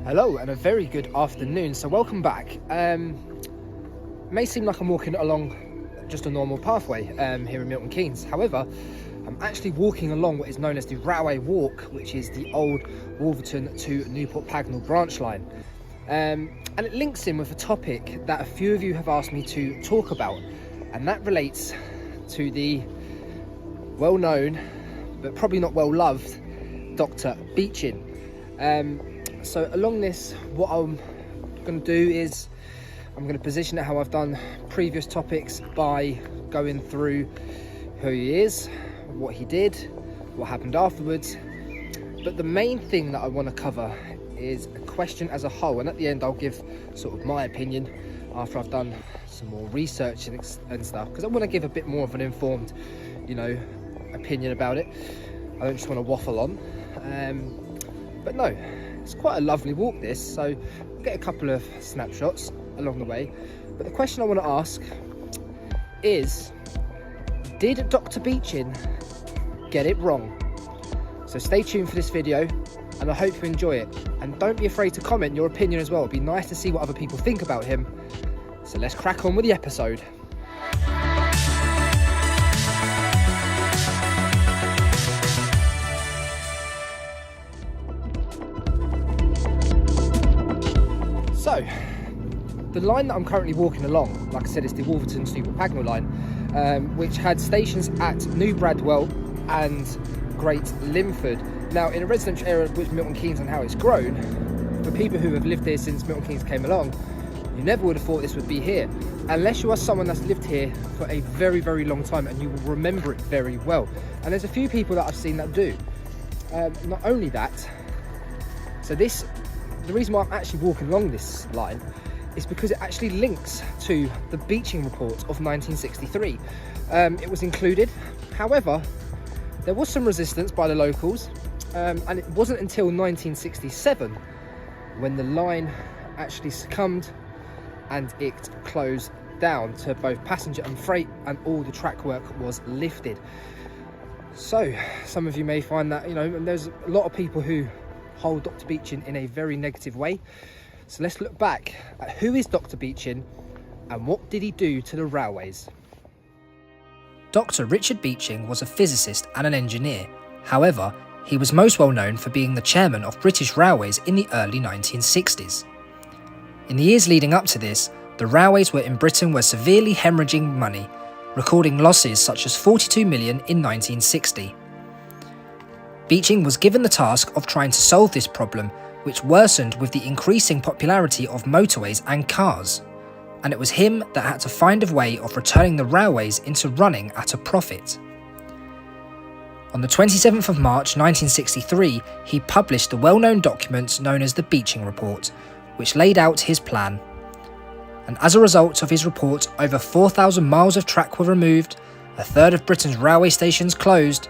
Hello and a very good afternoon. So welcome back. May seem like I'm walking along just a normal pathway here in Milton Keynes. However, I'm actually walking along what is known as the Railway Walk, which is the old Wolverton to Newport Pagnell branch line. And it links in with a topic that a few of you have asked me to talk about, and that relates to the well-known but probably not well-loved Dr Beeching. So along this, what I'm going to do is I'm going to position it how I've done previous topics by going through who he is, what he did, what happened afterwards. But the main thing that I want to cover is a question as a whole, and at the end I'll give sort of my opinion after I've done some more research and stuff, because I want to give a bit more of an informed, opinion about it. I don't just want to waffle on. But no, it's quite a lovely walk this, so we'll get a couple of snapshots along the way. But the question I want to ask is, did Dr Beeching get it wrong? So stay tuned for this video and I hope you enjoy it. And don't be afraid to comment your opinion as well. It'd be nice to see what other people think about him. So let's crack on with the episode. So, the line that I'm currently walking along, like I said, is the Wolverton to Newport Pagnell line, which had stations at New Bradwell and Great Limford. Now, in a residential area of which Milton Keynes and how it's grown, for people who have lived here since Milton Keynes came along, you never would have thought this would be here, unless you are someone that's lived here for a very, very long time and you will remember it very well. And there's a few people that I've seen that do. Not only that, so the reason why I'm actually walking along this line is because it actually links to the Beeching Report of 1963. It was included, however, there was some resistance by the locals, and it wasn't until 1967 when the line actually succumbed and it closed down to both passenger and freight, and all the track work was lifted. So some of you may find that, there's a lot of people who hold Dr Beeching in a very negative way. So let's look back at who is Dr Beeching and what did he do to the railways. Dr Richard Beeching was a physicist and an engineer. However, he was most well known for being the chairman of British Railways in the early 1960s. In the years leading up to this, the railways in Britain were severely hemorrhaging money, recording losses such as 42 million in 1960. Beeching was given the task of trying to solve this problem, which worsened with the increasing popularity of motorways and cars, and it was him that had to find a way of returning the railways into running at a profit. On the 27th of March 1963, he published the well-known document known as the Beeching Report, which laid out his plan. And as a result of his report, over 4,000 miles of track were removed, a third of Britain's railway stations closed,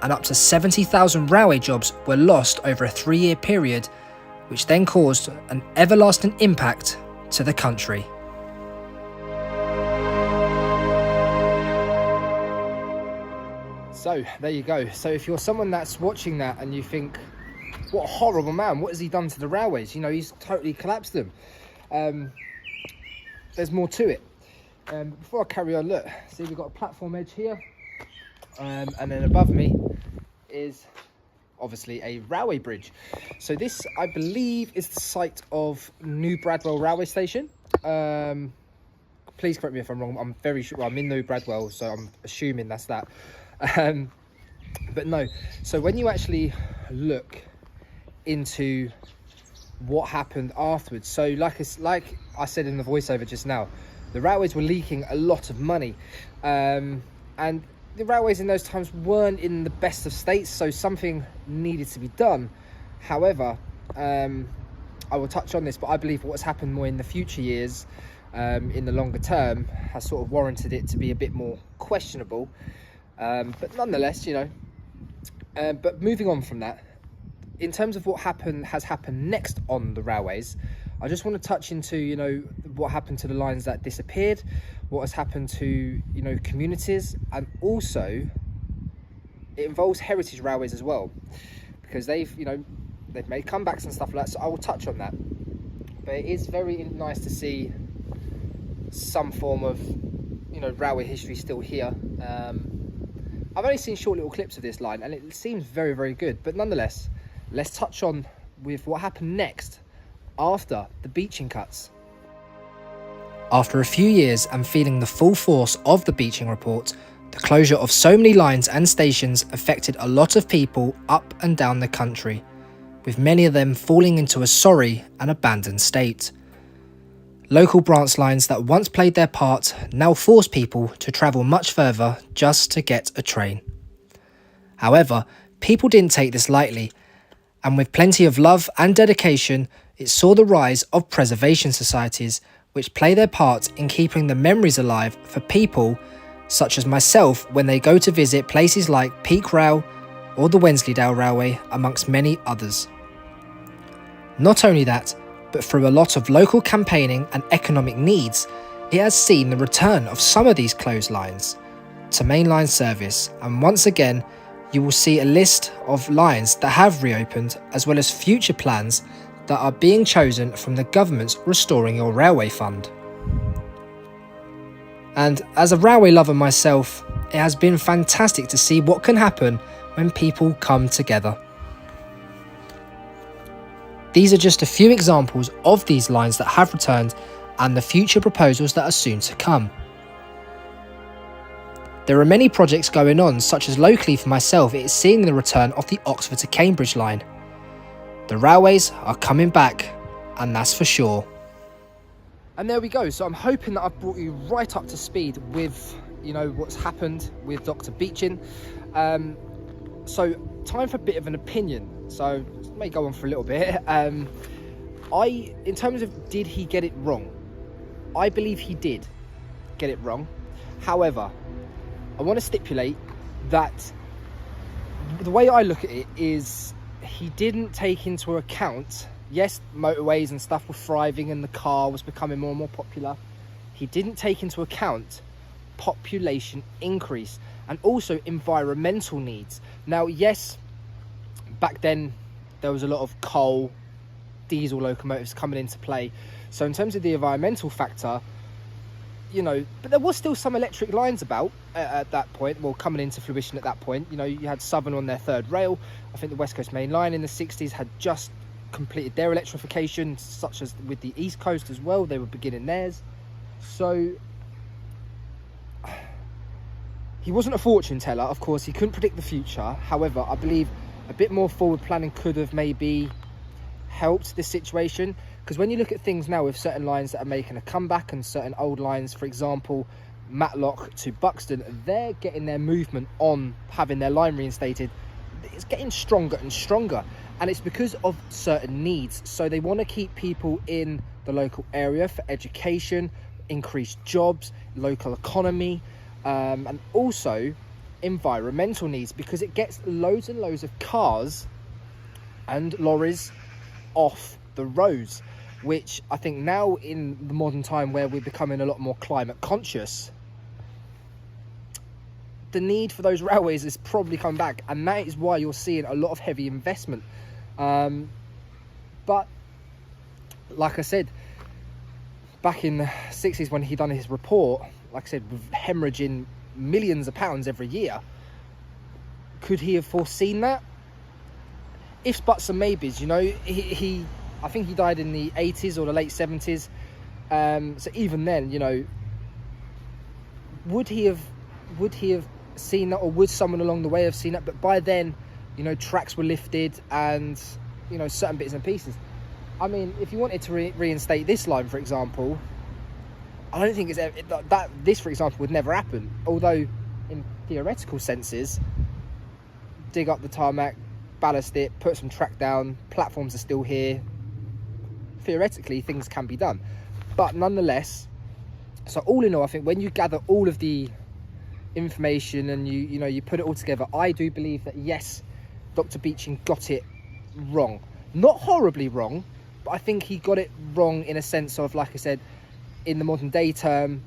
and up to 70,000 railway jobs were lost over a 3-year period, which then caused an everlasting impact to the country. So there you go. So if you're someone that's watching that and you think, what a horrible man, what has he done to the railways? He's totally collapsed them. There's more to it. Before I carry on, look, see we've got a platform edge here, and then above me is obviously a railway bridge. So this, I believe, is the site of New Bradwell railway station. Please correct me if I'm wrong. I'm very sure, I'm in New Bradwell, so I'm assuming that's that. But no, so when you actually look into what happened afterwards, so like I said in the voiceover just now, the railways were leaking a lot of money, and the railways in those times weren't in the best of states, so something needed to be done. However, I will touch on this, but I believe what's happened more in the future years, in the longer term, has sort of warranted it to be a bit more questionable. But nonetheless, but moving on from that, in terms of what has happened next on the railways, I just want to touch into, what happened to the lines that disappeared, what has happened to, communities, and also it involves heritage railways as well, because they've, they've made comebacks and stuff like that, so I will touch on that. But it is very nice to see some form of, railway history still here. I've only seen short little clips of this line, and it seems very, very good. But nonetheless, let's touch on with what happened next after the Beeching cuts. After a few years and feeling the full force of the Beeching Report, the closure of so many lines and stations affected a lot of people up and down the country, with many of them falling into a sorry and abandoned state. Local branch lines that once played their part now force people to travel much further just to get a train. However, people didn't take this lightly, and with plenty of love and dedication, it saw the rise of preservation societies, which play their part in keeping the memories alive for people such as myself when they go to visit places like Peak Rail or the Wensleydale Railway, amongst many others. Not only that, but through a lot of local campaigning and economic needs, it has seen the return of some of these closed lines to mainline service, and once again you will see a list of lines that have reopened, as well as future plans that are being chosen from the government's Restoring Your Railway Fund. And as a railway lover myself, it has been fantastic to see what can happen when people come together. These are just a few examples of these lines that have returned and the future proposals that are soon to come. There are many projects going on, such as locally for myself, it is seeing the return of the Oxford to Cambridge line. The railways are coming back, and that's for sure. And there we go. So I'm hoping that I've brought you right up to speed with, what's happened with Dr Beeching. So time for a bit of an opinion. So it may go on for a little bit. In terms of did he get it wrong? I believe he did get it wrong. However, I want to stipulate that the way I look at it is he didn't take into account, yes, motorways and stuff were thriving and the car was becoming more and more popular. He didn't take into account population increase and also environmental needs. Now, yes, back then there was a lot of coal, diesel locomotives coming into play. So in terms of the environmental factor, but there was still some electric lines about at that point, well, coming into fruition at that point. You had Southern on their third rail. I think the West Coast Main Line in the 60s had just completed their electrification, such as with the East Coast as well. They were beginning theirs. So he wasn't a fortune teller, of course. He couldn't predict the future. However, I believe a bit more forward planning could have maybe helped this situation. Because when you look at things now with certain lines that are making a comeback and certain old lines, for example, Matlock to Buxton, they're getting their movement on having their line reinstated. It's getting stronger and stronger, and it's because of certain needs. So they want to keep people in the local area for education, increased jobs, local economy, and also environmental needs, because it gets loads and loads of cars and lorries off the roads, which I think now in the modern time where we're becoming a lot more climate conscious, the need for those railways is probably come back, and that is why you're seeing a lot of heavy investment. But like I said, back in the 60s when he done his report, like I said, with hemorrhaging millions of pounds every year, could he have foreseen that? Ifs, buts and maybes. He I think he died in the 80s or the late 70s. So even then, would he have seen that, or would someone along the way have seen that? But by then, tracks were lifted and, certain bits and pieces. I mean, if you wanted to reinstate this line, for example, I don't think this, for example, would never happen. Although, in theoretical senses, dig up the tarmac, ballast it, put some track down, platforms are still here. Theoretically, things can be done. But nonetheless, so all in all, I think when you gather all of the information and you put it all together, I do believe that yes, Dr Beeching got it wrong. Not horribly wrong, but I think he got it wrong in a sense of, like I said, in the modern day term,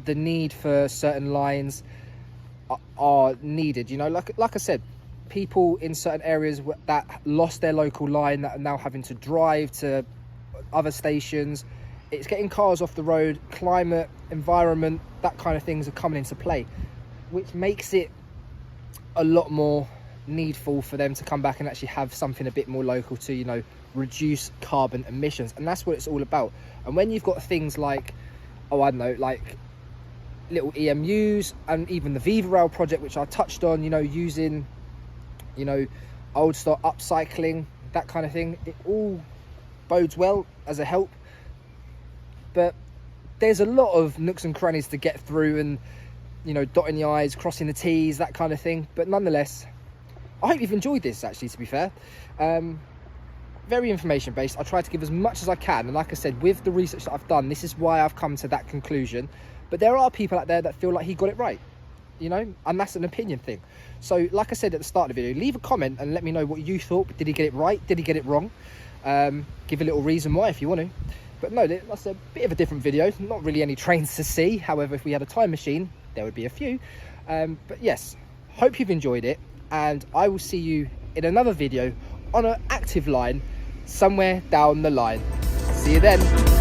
the need for certain lines are needed. Like I said, people in certain areas that lost their local line that are now having to drive to other stations. It's getting cars off the road, climate, environment, that kind of things are coming into play, which makes it a lot more needful for them to come back and actually have something a bit more local to, you know, reduce carbon emissions. And that's what it's all about. And when you've got things like, oh, I don't know, like little EMUs and even the Viva Rail project, which I touched on, you know, using, you know, old stock upcycling, that kind of thing, it all bodes well as a help. But there's a lot of nooks and crannies to get through, and, you know, dotting the I's, crossing the T's, that kind of thing. But nonetheless, I hope you've enjoyed this, actually, to be fair. Very information based. I try to give as much as I can, and like I said, with the research that I've done, this is why I've come to that conclusion. But there are people out there that feel like he got it right, you know, and that's an opinion thing. So like I said at the start of the video, leave a comment and let me know what you thought. Did he get it right? Did he get it wrong? Give a little reason why if you want to. But no, that's a bit of a different video. Not really any trains to see. However, if we had a time machine, there would be a few. But yes, hope you've enjoyed it, and I will see you in another video on an active line somewhere down the line. See you then.